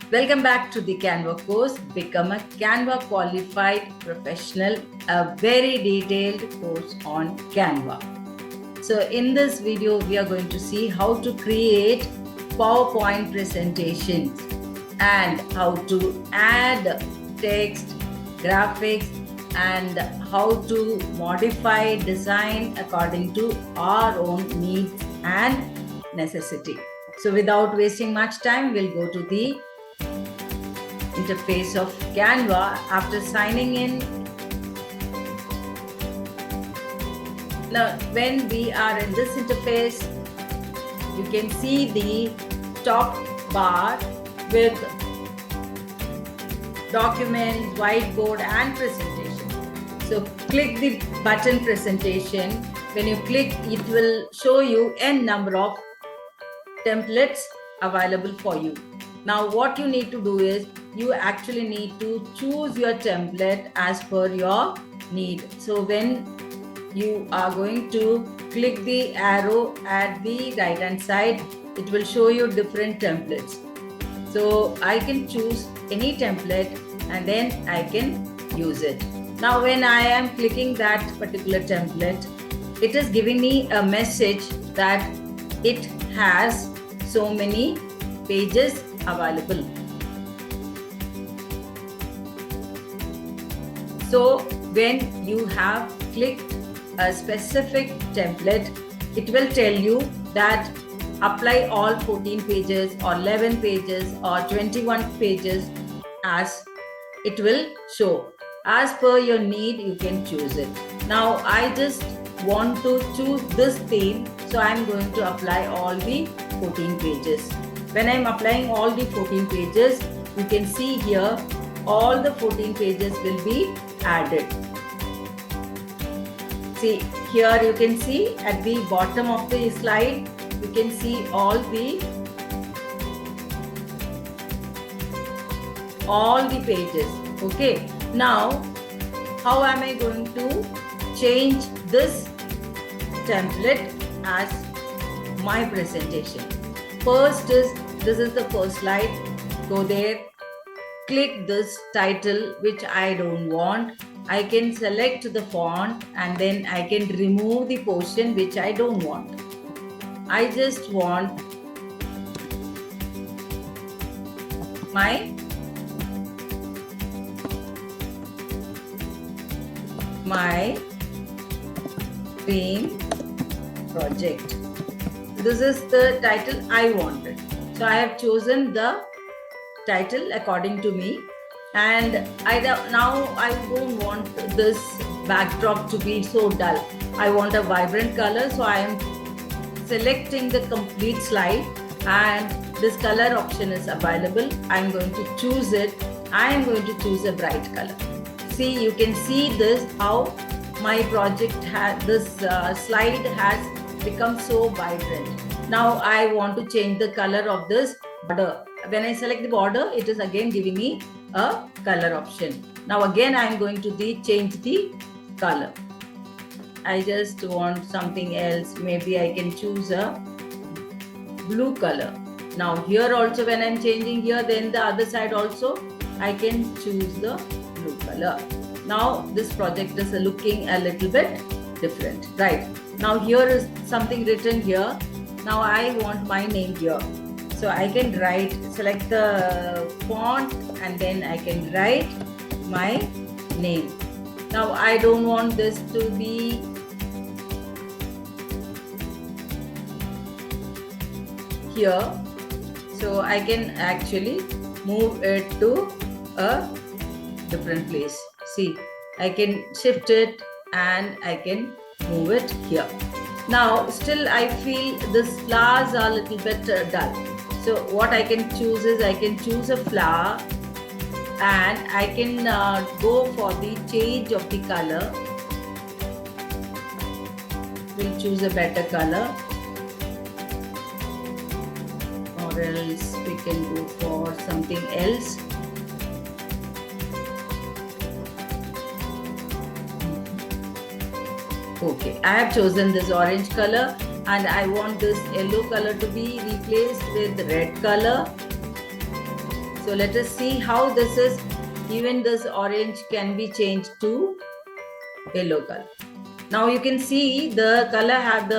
Welcome back to the Canva course, Become a Canva Qualified Professional, a very detailed course on Canva. So in this video, we are going to see how to create PowerPoint presentations and how to add text, graphics, and how to modify design according to our own needs and necessity. So without wasting much time, we'll go to the interface of Canva. After signing in, now when we are in this interface, you can see the top bar with documents, whiteboard and presentation. So click the button presentation. When you click, it will show you n number of templates available for you. Now what you need to do is you actually need to choose your template as per your need. So when you are going to click the arrow at the right hand side, it will show you different templates. So I can choose any template and then I can use it. Now when I am clicking that particular template, it is giving me a message that it has so many pages available. So when you have clicked a specific template, it will tell you that apply all 14 pages or 11 pages or 21 pages as it will show. As per your need, you can choose it. Now I just want to choose this theme, so I'm going to apply all the 14 pages. When I'm applying all the 14 pages, you can see here all the 14 pages will be added. See, here you can see at the bottom of the slide, you can see all the pages. Okay, now how am I going to change this template as my presentation? First is, this is the first slide. Go there, click this title which I don't want. I can select the font and then I can remove the portion which I don't want. I just want my dream project. This is the title I wanted. So I have chosen the title according to me, and now I don't want this backdrop to be so dull. I want a vibrant color, so I am selecting the complete slide and this color option is available. I am going to choose it. I am going to choose a bright color. See, you can see this how my project has, this slide has become so vibrant. Now I want to change the color of this border. When I select the border, it is again giving me a color option. Now again I am going to change the color. I just want something else. Maybe I can choose a blue color. Now here also when I am changing here, then the other side also I can choose the blue color. Now this project is looking a little bit different, right? Now here is something written here. Now I want my name here. So I can select the font and then I can write my name. Now I don't want this to be here. So I can actually move it to a different place. See, I can shift it and I can move it here. Now still I feel the flowers are a little bit dull. So what I can choose is I can choose a flower and I can go for the change of the color. We'll choose a better color, or else we can go for something else. Okay, I have chosen this orange color and I want this yellow color to be replaced with red color. So let us see how this is. Even this orange can be changed to yellow color. Now you can see the color have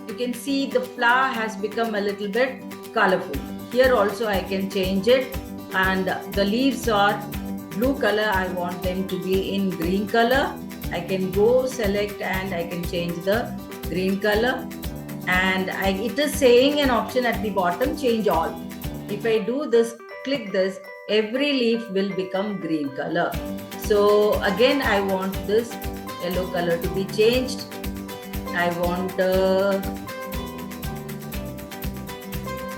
you can see the flower has become a little bit colorful. Here also I can change it, and the leaves are blue color. I want them to be in green color. I can go select and I can change the green color, and it is saying an option at the bottom, change all. If I do this, click this, every leaf will become green color. So again, I want this yellow color to be changed. I want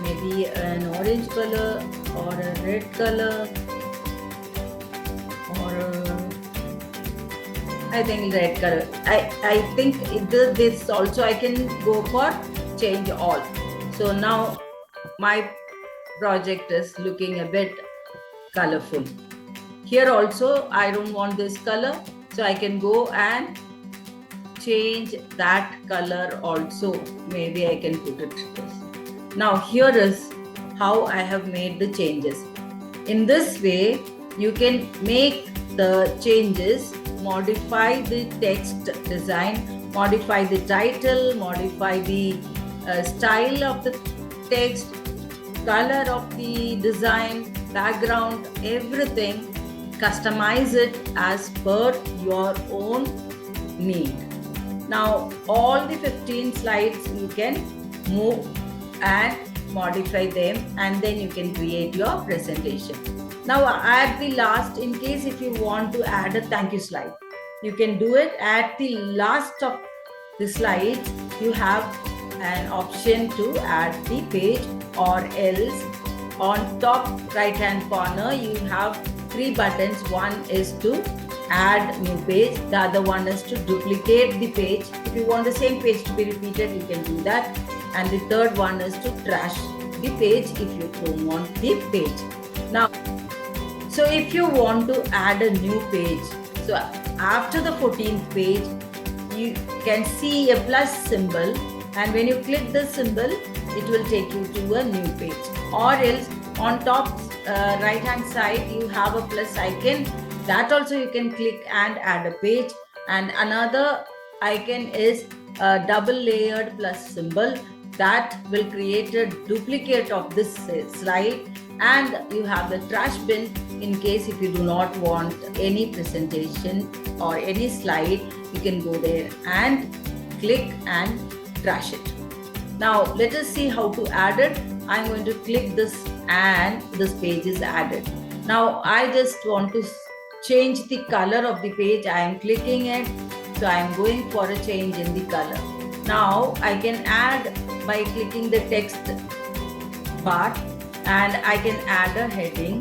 maybe an orange color or a red color, or I think red color. I think this also I can go for change all. So now my project is looking a bit colorful. Here also I don't want this color, so I can go and change that color also. Maybe I can put it this. Now here is how I have made the changes. In this way, you can make the changes, modify the text design, modify the title, modify the style of the text, color of the design, background, everything. Customize it as per your own need. Now all the 15 slides you can move and modify them, and then you can create your presentation. Now at the last, in case if you want to add a thank you slide, you can do it at the last of the slides. You have an option to add the page, or else on top right hand corner you have 3 buttons. One is to add new page, the other one is to duplicate the page. If you want the same page to be repeated, you can do that. And the third one is to trash the page if you don't want the page. Now, so if you want to add a new page, so after the 14th page, you can see a plus symbol, and when you click the symbol, it will take you to a new page. Or else on top right hand side, you have a plus icon. That also you can click and add a page. And another icon is a double layered plus symbol. That will create a duplicate of this slide, and you have the trash bin in case if you do not want any presentation or any slide. You can go there and click and trash it. Now let us see how to add it. I'm going to click this and this page is added. Now I just want to change the color of the page. I am clicking it, so I am going for a change in the color. Now I can add by clicking the text bar, and I can add a heading.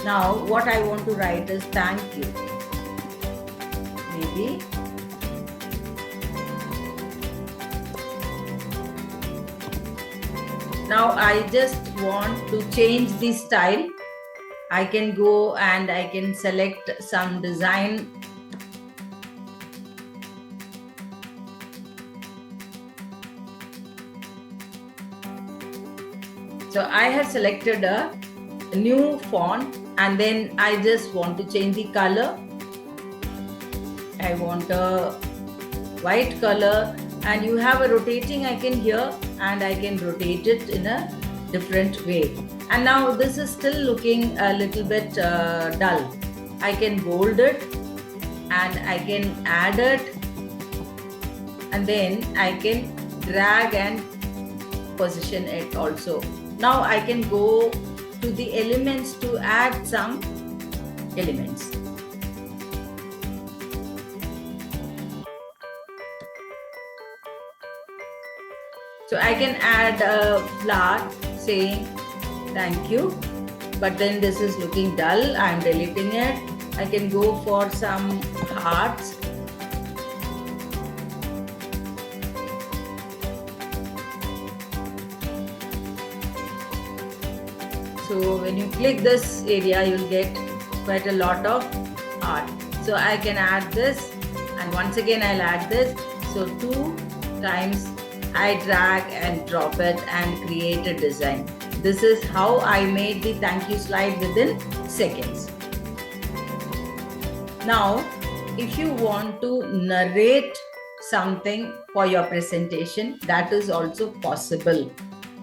Now what I want to write is thank you. Maybe now I just want to change the style. I can go and I can select some design. So I have selected a new font, and then I just want to change the color. I want a white color, and you have a rotating icon here, and I can rotate it in a different way. And now this is still looking a little bit dull. I can bold it, and I can add it, and then I can drag and position it also. Now I can go to the elements to add some elements. So I can add a flower saying thank you, but then this is looking dull. I am deleting it. I can go for some hearts. So when you click this area, you'll get quite a lot of art. So I can add this, and once again I'll add this. So 2 times I drag and drop it and create a design. This is how I made the thank you slide within seconds. Now, if you want to narrate something for your presentation, that is also possible.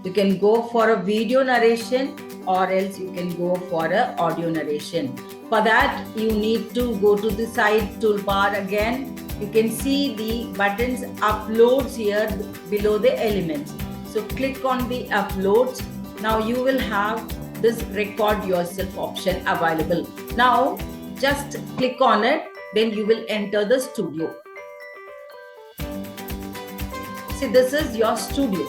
You can go for a video narration, or else you can go for an audio narration. For that, you need to go to the side toolbar again. You can see the buttons uploads here below the elements. So click on the uploads. Now you will have this record yourself option available. Now just click on it, then you will enter the studio. See, this is your studio.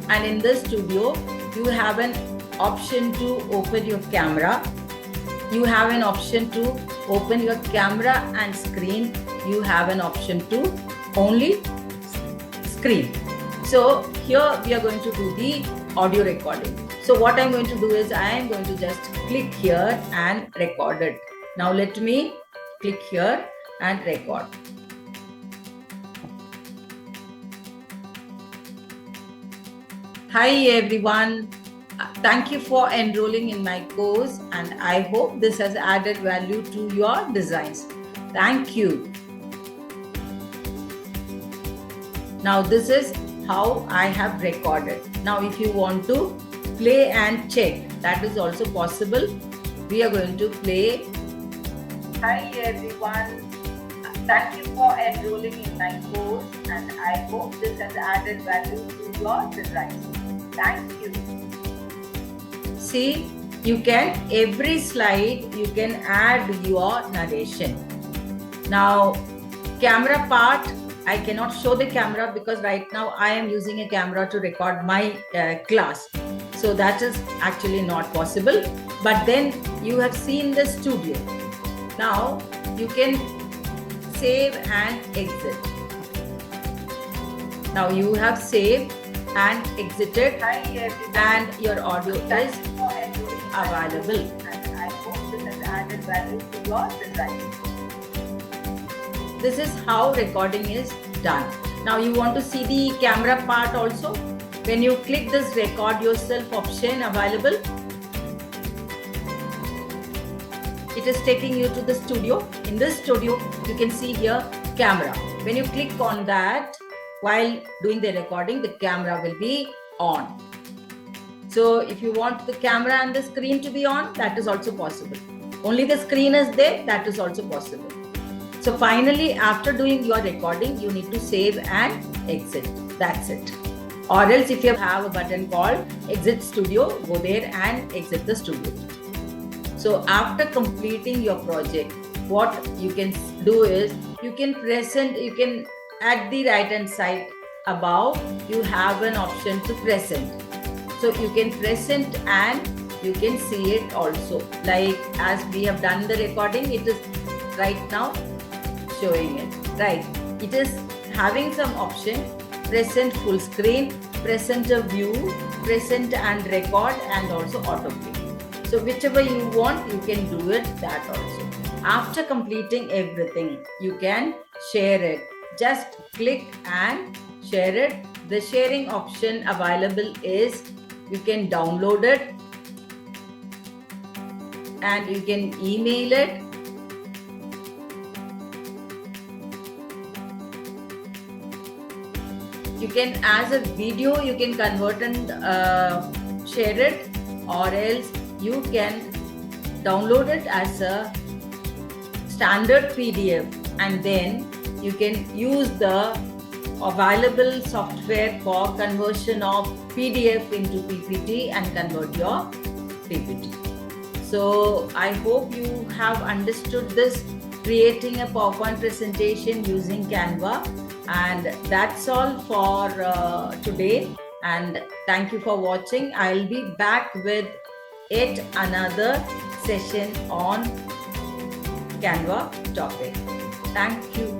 And in the studio, you have an option to open your camera. You have an option to open your camera and screen. You have an option to only screen. So here we are going to do the audio recording. So what I'm going to do is I am going to just click here and record it. Now let me click here and record. Hi everyone. Thank you for enrolling in my course, and I hope this has added value to your designs. Thank you. Now this is how I have recorded. Now if you want to play and check, that is also possible. We are going to play. Hi everyone. Thank you for enrolling in my course, and I hope this has added value to your designs. Thank you. See, you can, every slide, you can add your narration. Now, camera part, I cannot show the camera because right now I am using a camera to record my class. So that is actually not possible. But then you have seen the studio. Now, you can save and exit. Now you have saved and exited, and your audio is available. And I hope this has added value to your design. This is how recording is done. Now you want to see the camera part also. When you click this record yourself option available, it is taking you to the studio. In this studio, you can see here camera. When you click on that, while doing the recording, the camera will be on. So if you want the camera and the screen to be on, that is also possible. Only the screen is there, that is also possible. So finally, after doing your recording, you need to save and exit. That's it. Or else if you have a button called exit studio, go there and exit the studio. So after completing your project, what you can do is you can present, you can at the right hand side above, you have an option to present. So you can present and you can see it also. Like as we have done the recording, it is right now showing it. Right. It is having some option, present full screen, present a view, present and record, and also autoplay. So whichever you want, you can do it that also. After completing everything, you can share it. Just click and share it. The sharing option available is you can download it and you can email it. You can, as a video, you can convert and share it, or else you can download it as a standard PDF, and then you can use the available software for conversion of PDF into PPT and convert your PPT. So I hope you have understood this, creating a PowerPoint presentation using Canva. And that's all for today. And thank you for watching. I'll be back with yet another session on Canva topic. Thank you.